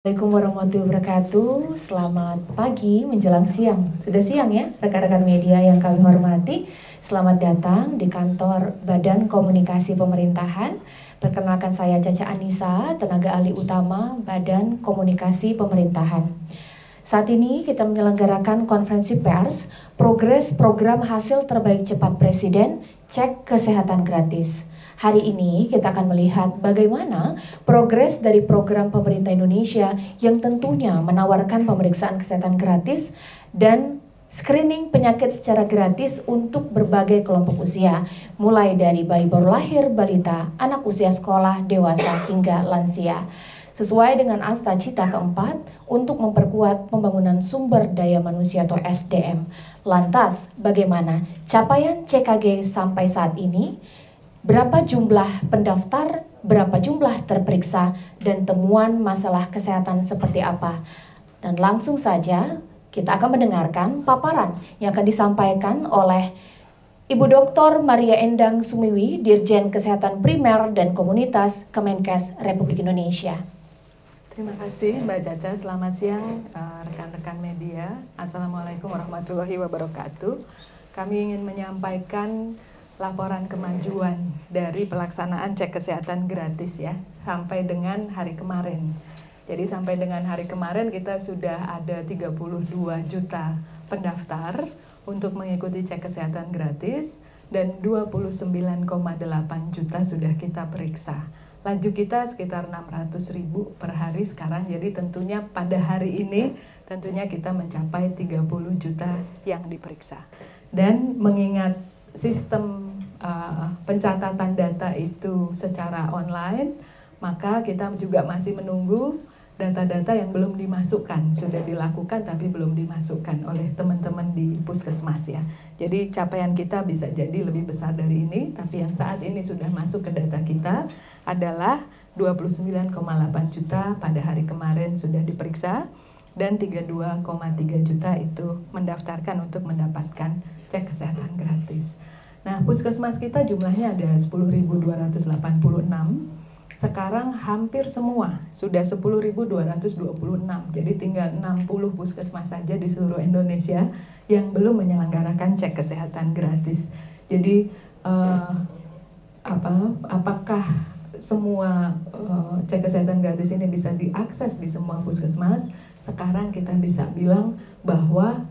Assalamualaikum warahmatullahi wabarakatuh. Selamat pagi menjelang siang. Sudah siang ya rekan-rekan media yang kami hormati. Selamat datang di kantor Badan Komunikasi Pemerintahan. Perkenalkan saya Caca Anissa, tenaga ahli utama Badan Komunikasi Pemerintahan. Saat ini kita menyelenggarakan konferensi pers progres program hasil terbaik cepat Presiden cek kesehatan gratis. Hari ini kita akan melihat bagaimana progres dari program pemerintah Indonesia yang tentunya menawarkan pemeriksaan kesehatan gratis dan screening penyakit secara gratis untuk berbagai kelompok usia, mulai dari bayi baru lahir, balita, anak usia sekolah, dewasa, hingga lansia. Sesuai dengan Asta Cita keempat untuk memperkuat pembangunan sumber daya manusia atau SDM. Lantas, bagaimana capaian CKG sampai saat ini? Berapa jumlah pendaftar, berapa jumlah terperiksa, dan temuan masalah kesehatan seperti apa? Dan langsung saja kita akan mendengarkan paparan yang akan disampaikan oleh Ibu Dr. Maria Endang Sumiwi, Dirjen Kesehatan Primer dan Komunitas Kemenkes Republik Indonesia. Terima kasih Mbak Caca, selamat siang rekan-rekan media. Assalamualaikum warahmatullahi wabarakatuh. Kami ingin menyampaikan laporan kemajuan dari pelaksanaan cek kesehatan gratis ya sampai dengan hari kemarin. Jadi sampai dengan hari kemarin kita sudah ada 32 juta pendaftar untuk mengikuti cek kesehatan gratis dan 29,8 juta sudah kita periksa. Laju kita sekitar 600.000 per hari sekarang, jadi tentunya pada hari ini tentunya kita mencapai 30 juta yang diperiksa. Dan mengingat sistem pencatatan data itu secara online, maka kita juga masih menunggu data-data yang belum dimasukkan, sudah dilakukan tapi belum dimasukkan oleh teman-teman di puskesmas ya. Jadi capaian kita bisa jadi lebih besar dari ini, tapi yang saat ini sudah masuk ke data kita adalah 29,8 juta pada hari kemarin sudah diperiksa dan 32,3 juta itu mendaftarkan untuk mendapatkan cek kesehatan gratis. Nah, puskesmas kita jumlahnya ada 10.286. Sekarang hampir semua sudah 10.226. Jadi tinggal 60 puskesmas saja di seluruh Indonesia yang belum menyelenggarakan cek kesehatan gratis. Jadi apakah semua cek kesehatan gratis ini bisa diakses di semua puskesmas? Sekarang kita bisa bilang bahwa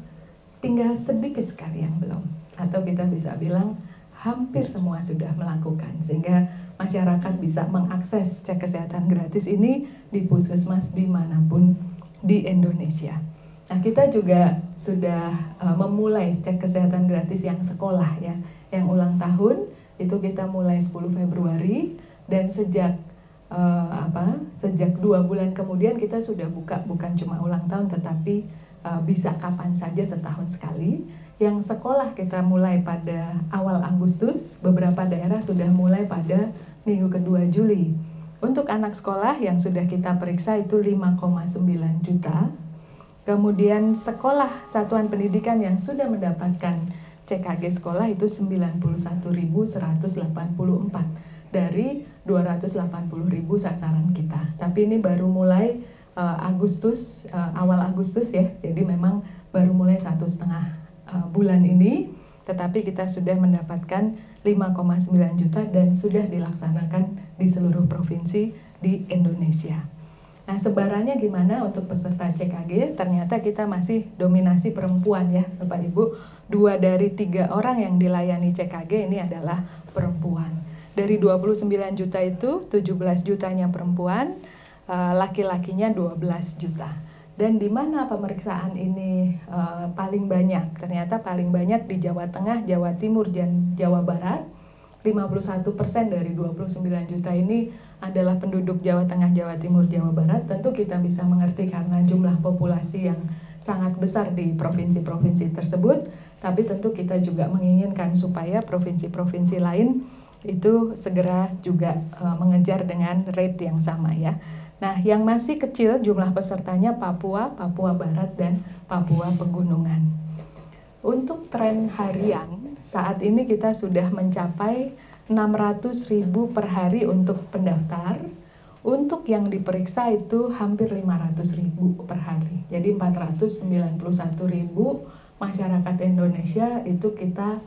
tinggal sedikit sekali yang belum, atau kita bisa bilang hampir semua sudah melakukan, sehingga masyarakat bisa mengakses cek kesehatan gratis ini di puskesmas dimanapun di Indonesia. Nah, kita juga sudah memulai cek kesehatan gratis yang sekolah ya, yang ulang tahun itu kita mulai 10 Februari dan sejak 2 bulan kemudian kita sudah buka, bukan cuma ulang tahun tetapi bisa kapan saja setahun sekali. Yang sekolah kita mulai pada awal Agustus, beberapa daerah sudah mulai pada minggu kedua Juli. Untuk anak sekolah yang sudah kita periksa itu 5,9 juta. Kemudian sekolah satuan pendidikan yang sudah mendapatkan CKG sekolah itu 91.184 dari 280.000 sasaran kita. Tapi ini baru mulai awal Agustus ya, jadi memang baru mulai 1,5 bulan ini, tetapi kita sudah mendapatkan 5,9 juta dan sudah dilaksanakan di seluruh provinsi di Indonesia. Nah, sebarannya gimana untuk peserta CKG? Ternyata kita masih dominasi perempuan ya Bapak Ibu. 2 dari 3 orang yang dilayani CKG ini adalah perempuan. Dari 29 juta itu 17 jutanya perempuan, laki-lakinya 12 juta. Dan di mana pemeriksaan ini paling banyak? Ternyata paling banyak di Jawa Tengah, Jawa Timur, dan Jawa Barat. 51% dari 29 juta ini adalah penduduk Jawa Tengah, Jawa Timur, Jawa Barat. Tentu kita bisa mengerti karena jumlah populasi yang sangat besar di provinsi-provinsi tersebut. Tapi tentu kita juga menginginkan supaya provinsi-provinsi lain itu segera juga mengejar dengan rate yang sama ya. Nah, yang masih kecil jumlah pesertanya Papua, Papua Barat, dan Papua Pegunungan. Untuk tren harian, saat ini kita sudah mencapai 600.000 per hari untuk pendaftar. Untuk yang diperiksa itu hampir 500.000 per hari. Jadi 491.000 masyarakat Indonesia itu kita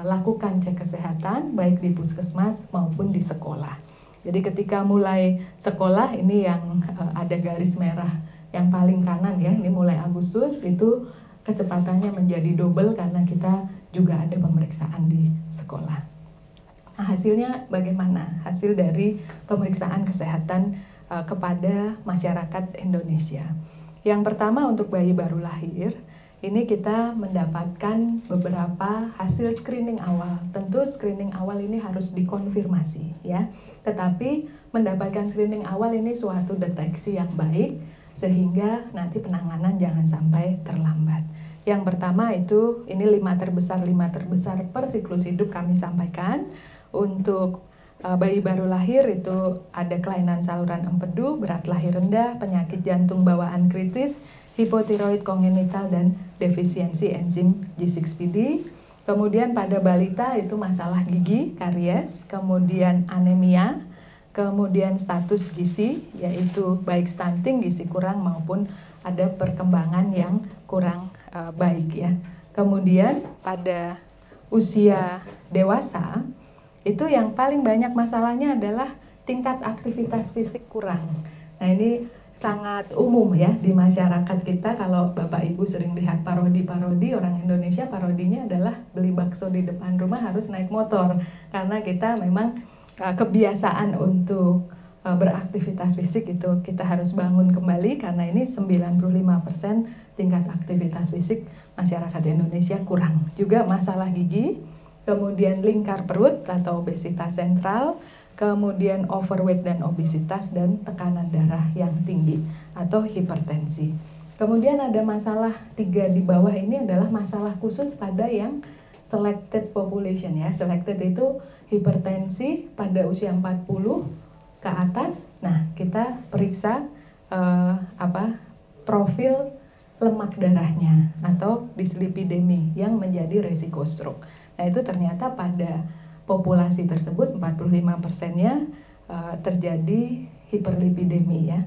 lakukan cek kesehatan baik di puskesmas maupun di sekolah. Jadi ketika mulai sekolah ini yang ada garis merah yang paling kanan ya, ini mulai Agustus itu kecepatannya menjadi double karena kita juga ada pemeriksaan di sekolah. Nah, hasilnya bagaimana? Hasil dari pemeriksaan kesehatan kepada masyarakat Indonesia. Yang pertama untuk bayi baru lahir, ini kita mendapatkan beberapa hasil screening awal. Tentu screening awal ini harus dikonfirmasi ya. Tetapi mendapatkan screening awal ini suatu deteksi yang baik sehingga nanti penanganan jangan sampai terlambat. Yang pertama itu ini 5 terbesar per siklus hidup kami sampaikan. Untuk bayi baru lahir itu ada kelainan saluran empedu, berat lahir rendah, penyakit jantung bawaan kritis, hipotiroid kongenital dan defisiensi enzim G6PD. Kemudian pada balita itu masalah gigi, karies, kemudian anemia, kemudian status gizi yaitu baik stunting, gizi kurang maupun ada perkembangan yang kurang baik ya. Kemudian pada usia dewasa itu yang paling banyak masalahnya adalah tingkat aktivitas fisik kurang. Nah ini sangat umum ya di masyarakat kita. Kalau Bapak Ibu sering lihat parodi-parodi orang Indonesia, parodinya adalah beli bakso di depan rumah harus naik motor. Karena kita memang kebiasaan untuk beraktivitas fisik itu kita harus bangun kembali. Karena ini 95% tingkat aktivitas fisik masyarakat Indonesia kurang. Juga masalah gigi, kemudian lingkar perut atau obesitas sentral, kemudian overweight dan obesitas, dan tekanan darah yang tinggi atau hipertensi. Kemudian ada masalah 3 di bawah ini adalah masalah khusus pada yang selected population ya. Selected itu hipertensi pada usia 40 ke atas. Nah, kita periksa profil lemak darahnya atau dislipidemi yang menjadi resiko stroke. Nah itu ternyata pada populasi tersebut 45%-nya terjadi hiperlipidemi ya,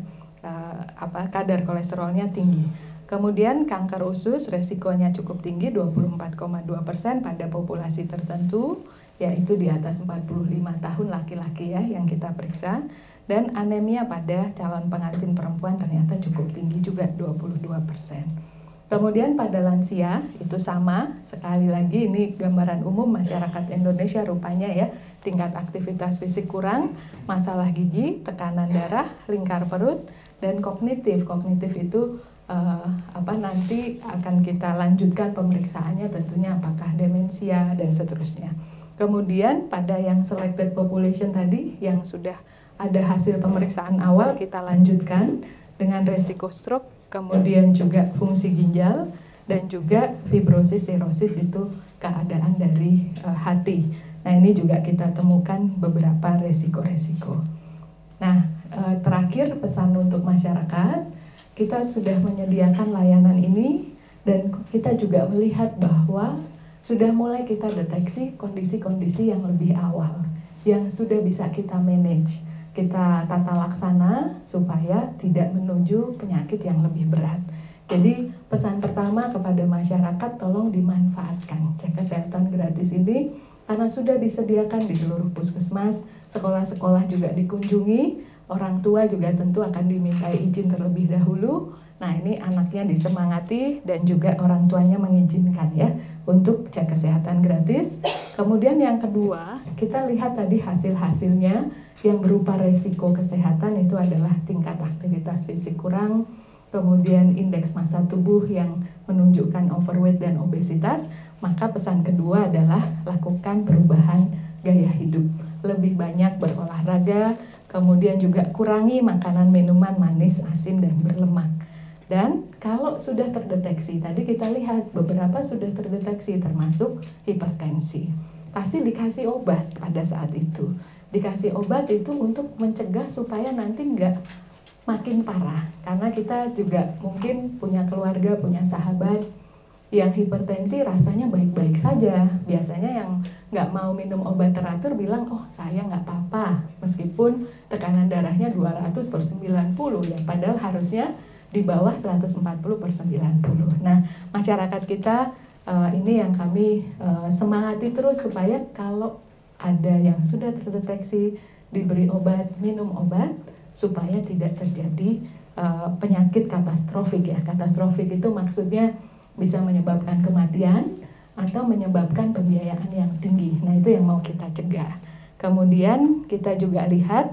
kadar kolesterolnya tinggi. Kemudian kanker usus resikonya cukup tinggi 24,2% pada populasi tertentu, yaitu di atas 45 tahun laki-laki ya yang kita periksa. Dan anemia pada calon pengantin perempuan ternyata cukup tinggi juga 22%. Kemudian pada lansia itu sama, sekali lagi ini gambaran umum masyarakat Indonesia rupanya ya, tingkat aktivitas fisik kurang, masalah gigi, tekanan darah, lingkar perut, dan kognitif. Kognitif itu nanti akan kita lanjutkan pemeriksaannya tentunya apakah demensia dan seterusnya. Kemudian pada yang selected population tadi yang sudah ada hasil pemeriksaan awal kita lanjutkan dengan resiko stroke, kemudian juga fungsi ginjal, dan juga fibrosis sirosis itu keadaan dari hati. Nah ini juga kita temukan beberapa resiko-resiko. Nah terakhir pesan untuk masyarakat, kita sudah menyediakan layanan ini dan kita juga melihat bahwa sudah mulai kita deteksi kondisi-kondisi yang lebih awal, yang sudah bisa kita manage. Kita tata laksana supaya tidak menuju penyakit yang lebih berat. Jadi pesan pertama kepada masyarakat, tolong dimanfaatkan cek kesehatan gratis ini karena sudah disediakan di seluruh puskesmas, sekolah-sekolah juga dikunjungi, orang tua juga tentu akan dimintai izin terlebih dahulu. Nah ini anaknya disemangati dan juga orang tuanya mengizinkan ya untuk cek kesehatan gratis. Kemudian yang kedua, kita lihat tadi hasil-hasilnya yang berupa resiko kesehatan itu adalah tingkat aktivitas fisik kurang, kemudian indeks massa tubuh yang menunjukkan overweight dan obesitas. Maka pesan kedua adalah lakukan perubahan gaya hidup, lebih banyak berolahraga, kemudian juga kurangi makanan minuman manis, asin, dan berlemak. Dan kalau sudah terdeteksi, tadi kita lihat beberapa sudah terdeteksi termasuk hipertensi, pasti dikasih obat pada saat itu. Dikasih obat itu untuk mencegah supaya nanti nggak makin parah. Karena kita juga mungkin punya keluarga, punya sahabat Yang hipertensi rasanya baik-baik saja. Biasanya yang nggak mau minum obat teratur bilang, oh saya nggak apa-apa, meskipun tekanan darahnya 200/90 ya, padahal harusnya di bawah 140/90. Nah, masyarakat kita ini yang kami semangati terus supaya kalau ada yang sudah terdeteksi diberi obat, minum obat, supaya tidak terjadi penyakit katastrofik ya. Katastrofik itu maksudnya bisa menyebabkan kematian atau menyebabkan pembiayaan yang tinggi. Nah, itu yang mau kita cegah. Kemudian kita juga lihat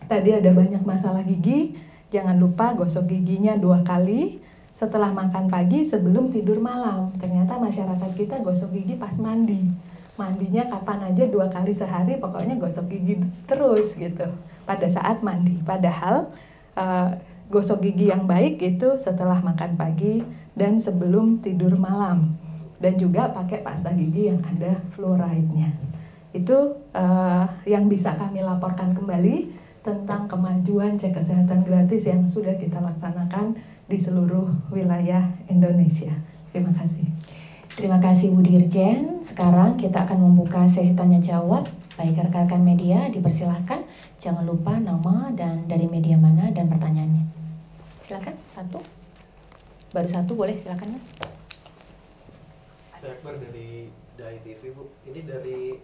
tadi ada banyak masalah gigi. Jangan lupa gosok giginya 2 kali setelah makan pagi sebelum tidur malam. Ternyata masyarakat kita gosok gigi pas mandi. Mandinya kapan aja 2 kali sehari, pokoknya gosok gigi terus gitu pada saat mandi. Padahal gosok gigi yang baik itu setelah makan pagi dan sebelum tidur malam, dan juga pakai pasta gigi yang ada fluoride-nya. Itu yang bisa kami laporkan kembali tentang kemajuan cek kesehatan gratis yang sudah kita laksanakan di seluruh wilayah Indonesia. Terima kasih. Terima kasih Bu Dirjen. Sekarang kita akan membuka sesi tanya jawab. Baik rekan-rekan media, dipersilahkan. Jangan lupa nama dan dari media mana dan pertanyaannya. Silakan, satu. Baru satu boleh, silakan Mas. Saya Akbar dari DAI TV, Bu. Ini dari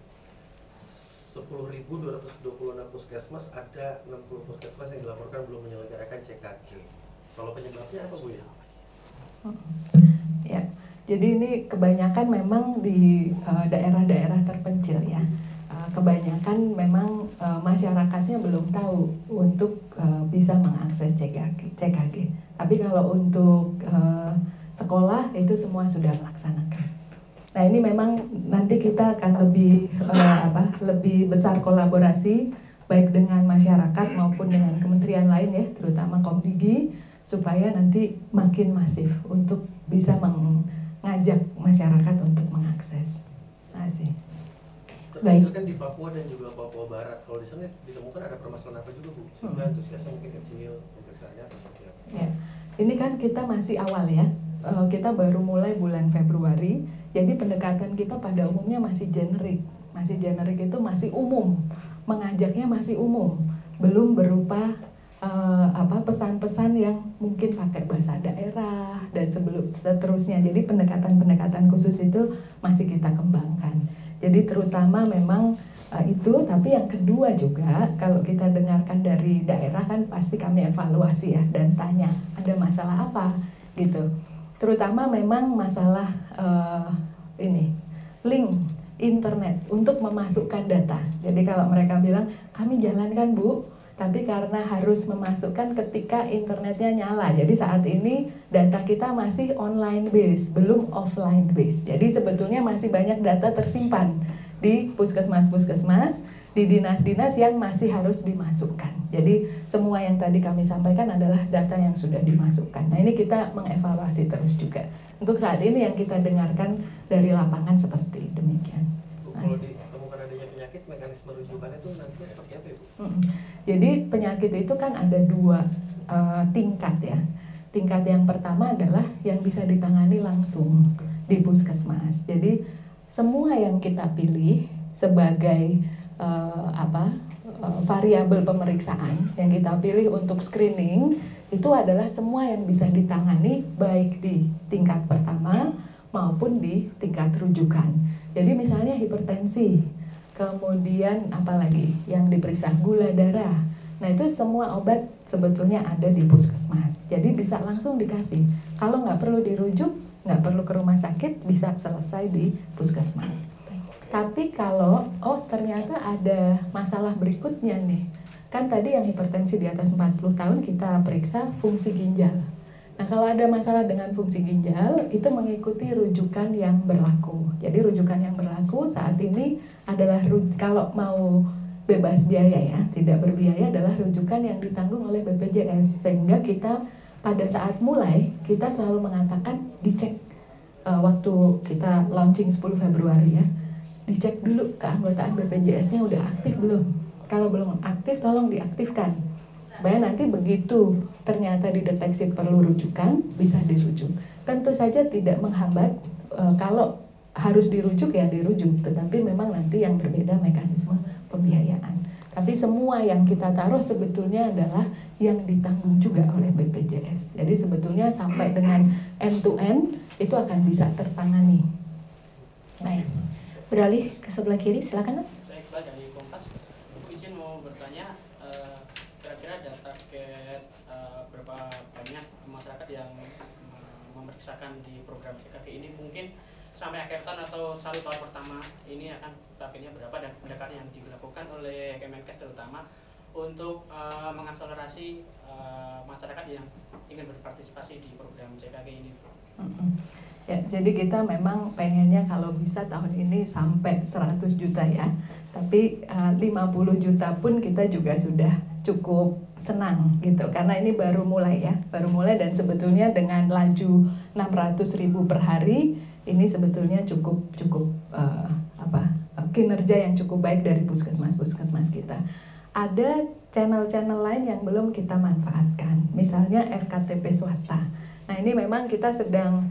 10.226 puskesmas, ada 60 puskesmas yang dilaporkan belum menyelenggarakan CKG. Kalau penyebabnya apa, Bu ya? Ya, jadi ini kebanyakan memang di daerah-daerah terpencil ya. Kebanyakan memang masyarakatnya belum tahu untuk bisa mengakses CKG. Tapi kalau untuk sekolah itu semua sudah melaksanakan. Nah, ini memang nanti kita akan lebih besar kolaborasi baik dengan masyarakat maupun dengan kementerian lain ya, terutama Komdigi, supaya nanti makin masif untuk bisa mengajak masyarakat untuk mengakses. Terima kasih. Baik. Kan di Papua dan juga Papua Barat, kalau di sana ditemukan ada permasalahan apa juga, Bu? Sehingga antusiasnya mungkin kecil, pemeriksaannya atau seperti apa? Ya, ini kan kita masih awal ya. Kita baru mulai bulan Februari, jadi pendekatan kita pada umumnya masih generik. Masih generik itu masih umum, mengajaknya masih umum, belum berupa pesan-pesan yang mungkin pakai bahasa daerah dan seterusnya. Jadi pendekatan-pendekatan khusus itu masih kita kembangkan. Jadi terutama memang itu, tapi yang kedua juga kalau kita dengarkan dari daerah kan pasti kami evaluasi ya dan tanya ada masalah apa gitu. Terutama memang masalah link internet untuk memasukkan data. Jadi kalau mereka bilang kami jalankan Bu, tapi karena harus memasukkan ketika internetnya nyala. Jadi saat ini data kita masih online base, belum offline base. Jadi sebetulnya masih banyak data tersimpan di puskesmas-puskesmas, di dinas-dinas yang masih harus dimasukkan. Jadi semua yang tadi kami sampaikan adalah data yang sudah dimasukkan. Nah, ini kita mengevaluasi terus juga. Untuk saat ini yang kita dengarkan dari lapangan seperti demikian. Kalau ditemukan adanya penyakit, mekanisme rujukannya itu nantinya seperti apa ya, Bu? Jadi penyakit itu kan ada 2 tingkat ya. Tingkat yang pertama adalah yang bisa ditangani langsung di puskesmas. Jadi semua yang kita pilih sebagai variabel pemeriksaan yang kita pilih untuk screening itu adalah semua yang bisa ditangani baik di tingkat pertama maupun di tingkat rujukan. Jadi misalnya hipertensi, kemudian apalagi yang diperiksa gula darah. Nah, itu semua obat sebetulnya ada di puskesmas. Jadi bisa langsung dikasih. Kalau nggak perlu dirujuk, nggak perlu ke rumah sakit, bisa selesai di puskesmas. Tapi kalau ternyata ada masalah berikutnya nih, kan tadi yang hipertensi di atas 40 tahun kita periksa fungsi ginjal. Nah, kalau ada masalah dengan fungsi ginjal itu mengikuti rujukan yang berlaku. Jadi rujukan yang berlaku saat ini adalah kalau mau bebas biaya ya, tidak berbiaya adalah rujukan yang ditanggung oleh BPJS. Sehingga kita pada saat mulai kita selalu mengatakan dicek waktu kita launching 10 Februari ya. Dicek dulu keanggotaan BPJS-nya udah aktif belum. Kalau belum aktif tolong diaktifkan supaya nanti begitu ternyata dideteksi perlu rujukan bisa dirujuk. Tentu saja tidak menghambat kalau harus dirujuk ya dirujuk, tetapi memang nanti yang berbeda mekanisme pembiayaan. Tapi semua yang kita taruh sebetulnya adalah yang ditanggung juga oleh BPJS. Jadi sebetulnya sampai dengan end to end itu akan bisa tertangani. Baik, beralih ke sebelah kiri, silakan Mas. Saya Iqbal dari Kompas. Aku izin mau bertanya, kira-kira ada target berapa banyak masyarakat yang memeriksakan di program CKG ini, mungkin sampai akhir tahun atau 1 tahun pertama ini akan targetnya berapa, dan pendekatan yang dilakukan oleh Kemenkes terutama untuk mengakselerasi masyarakat yang ingin berpartisipasi di program CKG ini. Ya, jadi kita memang pengennya kalau bisa tahun ini sampai 100 juta ya. Tapi 50 juta pun kita juga sudah cukup senang gitu. Karena ini baru mulai ya, baru mulai, dan sebetulnya dengan laju 600.000 per hari ini sebetulnya cukup kinerja yang cukup baik dari puskesmas kita. Ada channel-channel lain yang belum kita manfaatkan, misalnya FKTP swasta. Nah ini memang kita sedang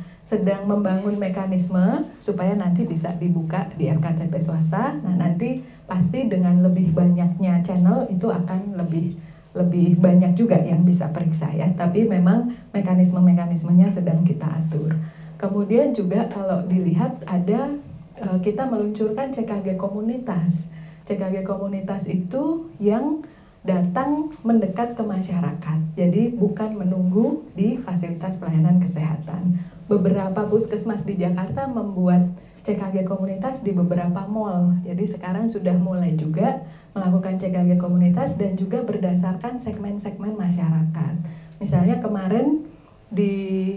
membangun mekanisme supaya nanti bisa dibuka di FKTP swasta. Nah nanti pasti dengan lebih banyaknya channel itu akan lebih banyak juga yang bisa periksa ya. Tapi memang mekanismenya sedang kita atur. Kemudian juga kalau dilihat ada kita meluncurkan CKG komunitas. CKG komunitas itu yang datang mendekat ke masyarakat. Jadi bukan menunggu di fasilitas pelayanan kesehatan. Beberapa puskesmas di Jakarta membuat CKG komunitas di beberapa mall. Jadi sekarang sudah mulai juga melakukan CKG komunitas dan juga berdasarkan segmen-segmen masyarakat. Misalnya kemarin di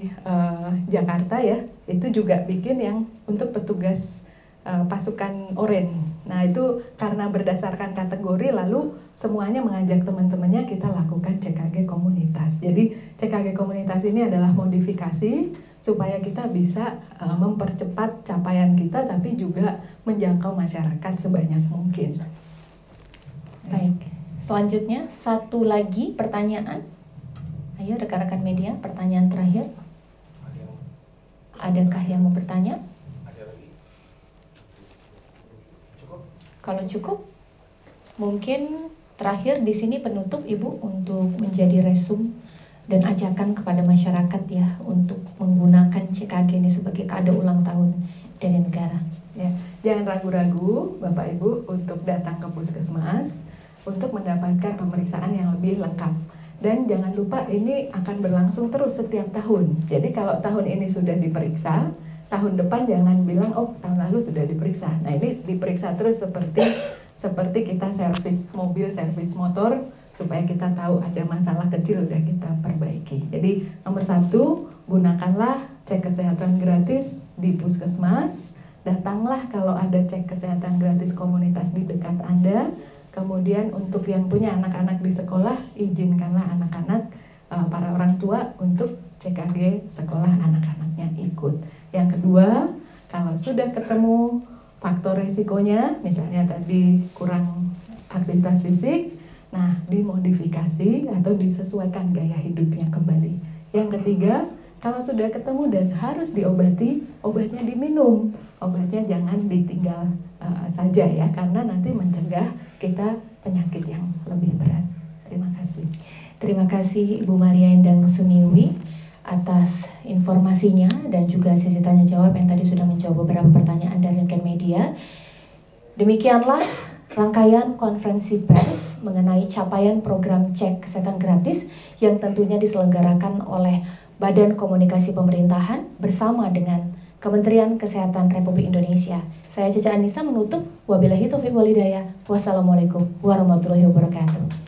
Jakarta ya, itu juga bikin yang untuk petugas pasukan oranye. Nah itu karena berdasarkan kategori, lalu semuanya mengajak teman-temannya kita lakukan CKG komunitas. Jadi CKG komunitas ini adalah modifikasi supaya kita bisa mempercepat capaian kita, tapi juga menjangkau masyarakat sebanyak mungkin. Baik, selanjutnya satu lagi pertanyaan. Ayo rekan-rekan media, pertanyaan terakhir. Adakah yang mau bertanya? Kalau cukup, mungkin terakhir di sini penutup Ibu untuk menjadi resum dan ajakan kepada masyarakat ya untuk menggunakan CKG ini sebagai kado ulang tahun dari negara. Ya, jangan ragu-ragu Bapak Ibu untuk datang ke puskesmas untuk mendapatkan pemeriksaan yang lebih lengkap. Dan jangan lupa ini akan berlangsung terus setiap tahun. Jadi kalau tahun ini sudah diperiksa, tahun depan jangan bilang oh tahun lalu sudah diperiksa. Nah ini diperiksa terus seperti kita servis mobil, servis motor, supaya kita tahu ada masalah kecil udah kita perbaiki. Jadi nomor 1, gunakanlah cek kesehatan gratis di puskesmas. Datanglah kalau ada cek kesehatan gratis komunitas di dekat Anda. Kemudian untuk yang punya anak-anak di sekolah, izinkanlah anak-anak, para orang tua untuk CKG sekolah anak-anaknya ikut. Yang kedua, kalau sudah ketemu faktor resikonya, misalnya tadi kurang aktivitas fisik, nah dimodifikasi atau disesuaikan gaya hidupnya kembali. Yang ketiga, kalau sudah ketemu dan harus diobati, obatnya diminum. Obatnya jangan ditinggal saja ya, karena nanti mencegah kita penyakit yang lebih berat. Terima kasih. Terima kasih Ibu Maria Endang Suniwi atas informasinya dan juga sesi tanya jawab yang tadi sudah menjawab beberapa pertanyaan dari rekan media. Demikianlah rangkaian konferensi pers mengenai capaian program cek kesehatan gratis yang tentunya diselenggarakan oleh Badan Komunikasi Pemerintahan bersama dengan Kementerian Kesehatan Republik Indonesia. Saya Caca Anissa menutup. Wabillahi taufiq wal hidayah. Wassalamualaikum warahmatullahi wabarakatuh.